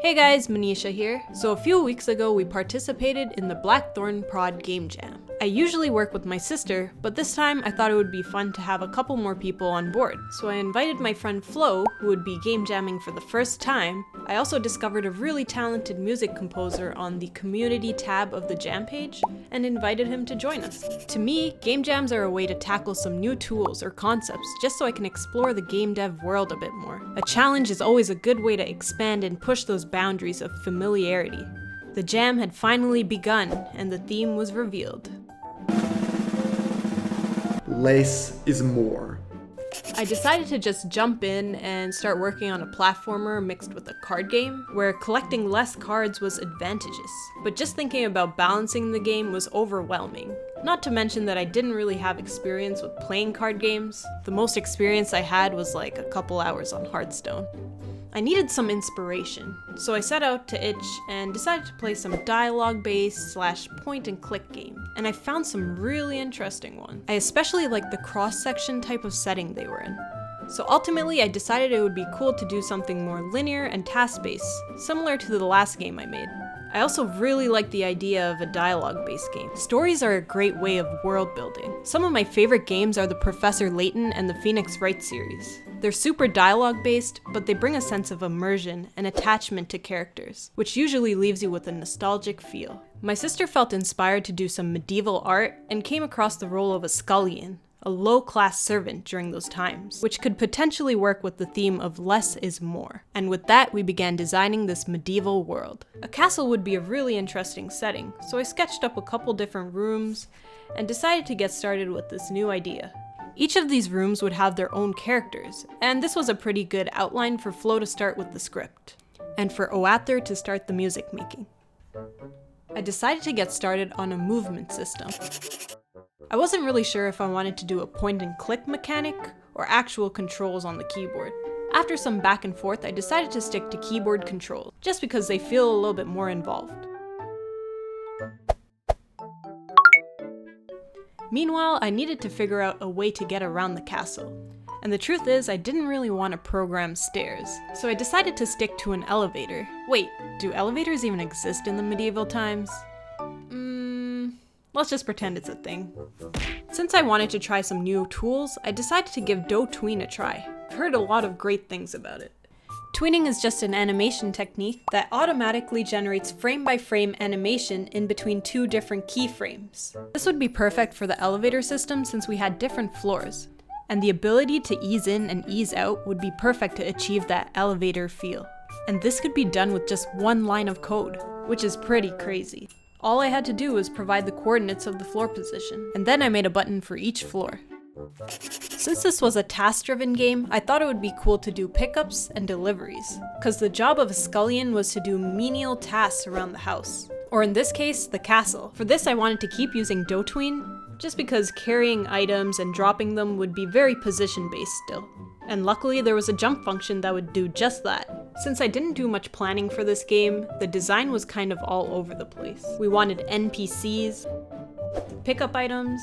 Hey guys, Manisha here. So a few weeks ago we participated in the Blackthornprod Game Jam. I usually work with my sister, but this time I thought it would be fun to have a couple more people on board. So I invited my friend Flo, who would be game jamming for the first time. I also discovered a really talented music composer on the community tab of the jam page and invited him to join us. To me, game jams are a way to tackle some new tools or concepts just so I can explore the game dev world a bit more. A challenge is always a good way to expand and push those boundaries of familiarity. The jam had finally begun and the theme was revealed. Less is more. I decided to just jump in and start working on a platformer mixed with a card game, where collecting less cards was advantageous. But just thinking about balancing the game was overwhelming. Not to mention that I didn't really have experience with playing card games. The most experience I had was like a couple hours on Hearthstone. I needed some inspiration, so I set out to itch and decided to play some dialogue-based / point-and-click game, and I found some really interesting ones. I especially liked the cross-section type of setting they were in. So ultimately, I decided it would be cool to do something more linear and task-based, similar to the last game I made. I also really like the idea of a dialogue-based game. Stories are a great way of world building. Some of my favorite games are the Professor Layton and the Phoenix Wright series. They're super dialogue-based, but they bring a sense of immersion and attachment to characters, which usually leaves you with a nostalgic feel. My sister felt inspired to do some medieval art and came across the role of a scullion, a low-class servant during those times, which could potentially work with the theme of less is more. And with that, we began designing this medieval world. A castle would be a really interesting setting, so I sketched up a couple different rooms and decided to get started with this new idea. Each of these rooms would have their own characters, and this was a pretty good outline for Flo to start with the script, and for Oather to start the music making. I decided to get started on a movement system. I wasn't really sure if I wanted to do a point-and-click mechanic or actual controls on the keyboard. After some back and forth, I decided to stick to keyboard controls, just because they feel a little bit more involved. Meanwhile, I needed to figure out a way to get around the castle. And the truth is, I didn't really want to program stairs, so I decided to stick to an elevator. Wait, do elevators even exist in the medieval times? Let's just pretend it's a thing. Since I wanted to try some new tools, I decided to give tween a try. I've heard a lot of great things about it. Tweening is just an animation technique that automatically generates frame-by-frame animation in between two different keyframes. This would be perfect for the elevator system since we had different floors, and the ability to ease in and ease out would be perfect to achieve that elevator feel. And this could be done with just one line of code, which is pretty crazy. All I had to do was provide the coordinates of the floor position, and then I made a button for each floor. Since this was a task-driven game, I thought it would be cool to do pickups and deliveries, because the job of a scullion was to do menial tasks around the house, or in this case, the castle. For this I wanted to keep using tween, just because carrying items and dropping them would be very position-based still. And luckily there was a jump function that would do just that. Since I didn't do much planning for this game, the design was kind of all over the place. We wanted NPCs, pickup items,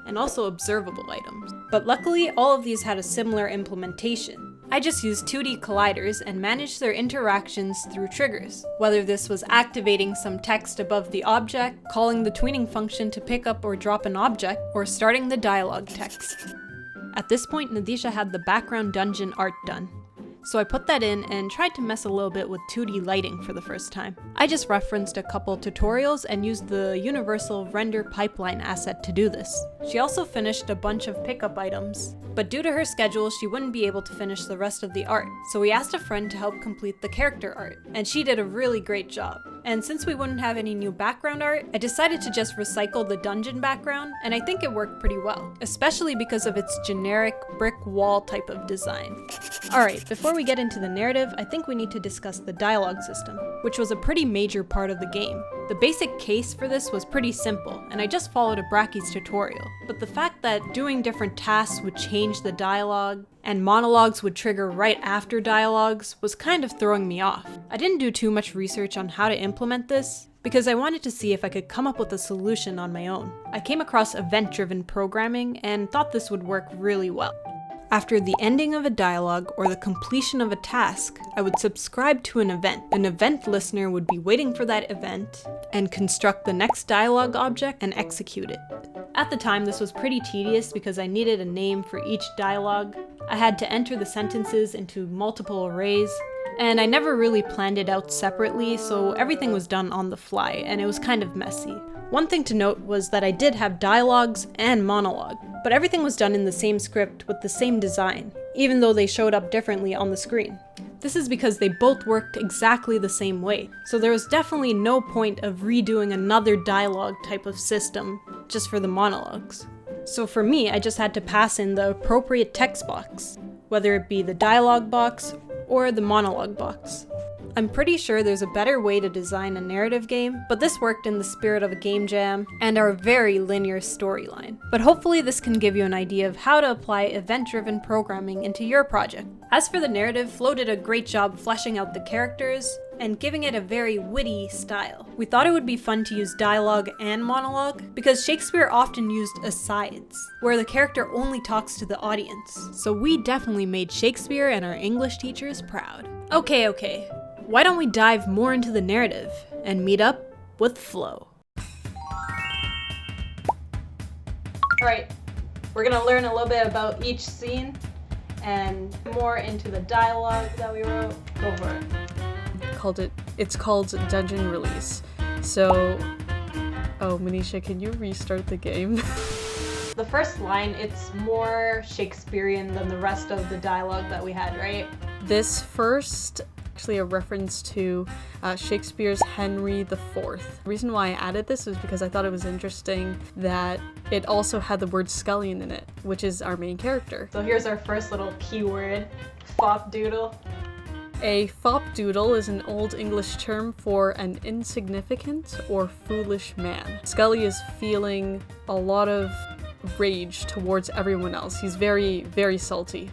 and also observable items. But luckily, all of these had a similar implementation. I just used 2D colliders and managed their interactions through triggers, whether this was activating some text above the object, calling the tweening function to pick up or drop an object, or starting the dialogue text. At this point, Nadisha had the background dungeon art done. So I put that in and tried to mess a little bit with 2D lighting for the first time. I just referenced a couple tutorials and used the universal render pipeline asset to do this. She also finished a bunch of pickup items, but due to her schedule, she wouldn't be able to finish the rest of the art. So we asked a friend to help complete the character art, and she did a really great job. And since we wouldn't have any new background art, I decided to just recycle the dungeon background, and I think it worked pretty well, especially because of its generic brick wall type of design. Alright, before we get into the narrative, I think we need to discuss the dialogue system, which was a pretty major part of the game. The basic case for this was pretty simple, and I just followed a Brachy's tutorial, but the fact that doing different tasks would change the dialogue, and monologues would trigger right after dialogues was kind of throwing me off. I didn't do too much research on how to implement this, because I wanted to see if I could come up with a solution on my own. I came across event-driven programming and thought this would work really well. After the ending of a dialogue or the completion of a task, I would subscribe to an event. An event listener would be waiting for that event and construct the next dialogue object and execute it. At the time, this was pretty tedious because I needed a name for each dialogue. I had to enter the sentences into multiple arrays, and I never really planned it out separately, so everything was done on the fly, and it was kind of messy. One thing to note was that I did have dialogues and monologue, but everything was done in the same script with the same design, even though they showed up differently on the screen. This is because they both worked exactly the same way, so there was definitely no point of redoing another dialogue type of system just for the monologues. So for me, I just had to pass in the appropriate text box, whether it be the dialogue box or the monologue box. I'm pretty sure there's a better way to design a narrative game, but this worked in the spirit of a game jam and our very linear storyline. But hopefully this can give you an idea of how to apply event-driven programming into your project. As for the narrative, Flo did a great job fleshing out the characters and giving it a very witty style. We thought it would be fun to use dialogue and monologue because Shakespeare often used asides, where the character only talks to the audience. So we definitely made Shakespeare and our English teachers proud. Okay. Why don't we dive more into the narrative and meet up with Flo? Alright, we're gonna learn a little bit about each scene and more into the dialogue that we wrote. Go for it. It's called Dungeon Release. So, Manisha, can you restart the game? The first line, it's more Shakespearean than the rest of the dialogue that we had, right? This first actually a reference to Shakespeare's Henry IV. The reason why I added this is because I thought it was interesting that it also had the word scullion in it, which is our main character. So here's our first little keyword, fopdoodle. A fopdoodle is an Old English term for an insignificant or foolish man. Scully is feeling a lot of rage towards everyone else. He's very, very salty.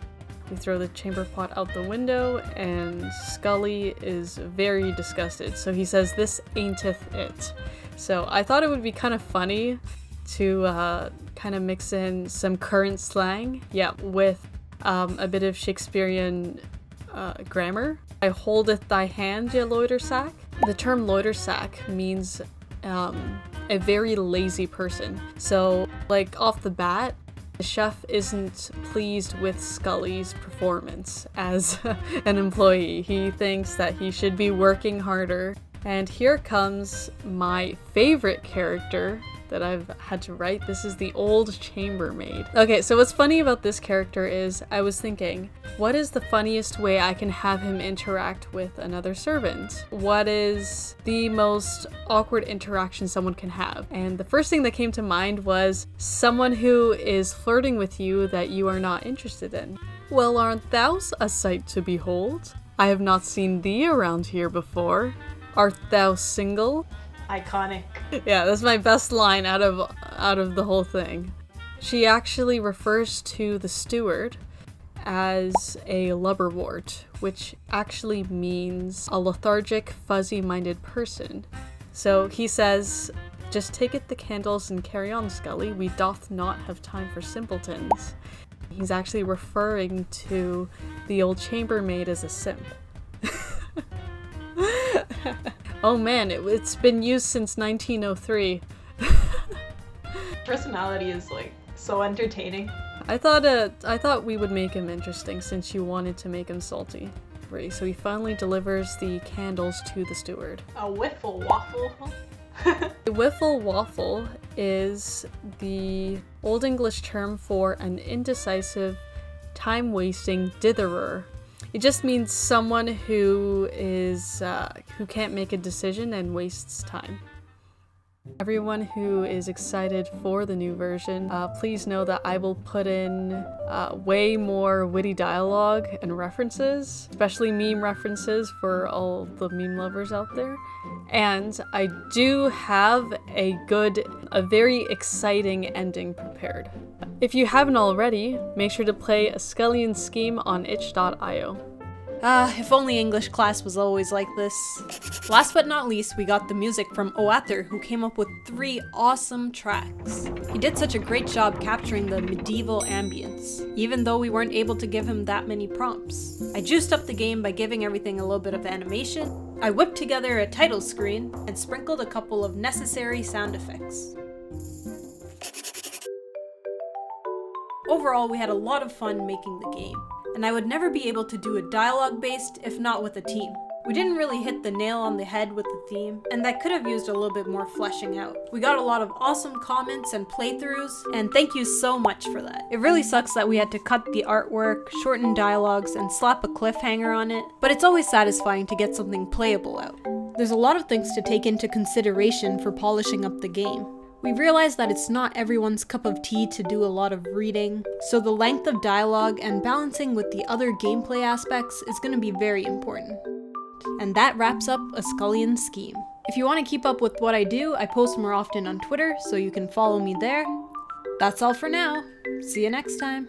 We throw the chamber pot out the window, and Scully is very disgusted. So he says, "This ain'teth it." So I thought it would be kind of funny to kind of mix in some current slang, with a bit of Shakespearean grammar. "I holdeth thy hand, ye loiter sack." The term loiter sack means a very lazy person. So, like, off the bat, the chef isn't pleased with Scully's performance as an employee. He thinks that he should be working harder. And here comes my favorite character that I've had to write. This is the old chambermaid. Okay, so what's funny about this character is I was thinking, what is the funniest way I can have him interact with another servant? What is the most awkward interaction someone can have? And the first thing that came to mind was someone who is flirting with you that you are not interested in. "Well, aren't thou a sight to behold? I have not seen thee around here before. Art thou single?" Iconic. Yeah, that's my best line out of the whole thing. She actually refers to the steward as a lubberwort, which actually means a lethargic, fuzzy-minded person. So he says, "Just taketh the candles and carry on, Scully. We doth not have time for simpletons." He's actually referring to the old chambermaid as a simp. Oh man, it's been used since 1903. Personality is like so entertaining. I thought we would make him interesting since you wanted to make him salty. So he finally delivers the candles to the steward. A whiffle waffle. A whiffle waffle is the Old English term for an indecisive, time-wasting ditherer. It just means someone who can't make a decision and wastes time. Everyone who is excited for the new version, please know that I will put in way more witty dialogue and references, especially meme references for all the meme lovers out there. And I do have a very exciting ending prepared. If you haven't already, make sure to play A Scullion Scheme on itch.io. If only English class was always like this. Last but not least, we got the music from Oather, who came up with 3 awesome tracks. He did such a great job capturing the medieval ambience, even though we weren't able to give him that many prompts. I juiced up the game by giving everything a little bit of animation. I whipped together a title screen and sprinkled a couple of necessary sound effects. Overall, we had a lot of fun making the game, and I would never be able to do a dialogue-based if not with a team. We didn't really hit the nail on the head with the theme, and that could have used a little bit more fleshing out. We got a lot of awesome comments and playthroughs, and thank you so much for that. It really sucks that we had to cut the artwork, shorten dialogues, and slap a cliffhanger on it, but it's always satisfying to get something playable out. There's a lot of things to take into consideration for polishing up the game. We realized that it's not everyone's cup of tea to do a lot of reading, so the length of dialogue and balancing with the other gameplay aspects is going to be very important. And that wraps up A Scullion Scheme. If you want to keep up with what I do, I post more often on Twitter, so you can follow me there. That's all for now. See you next time.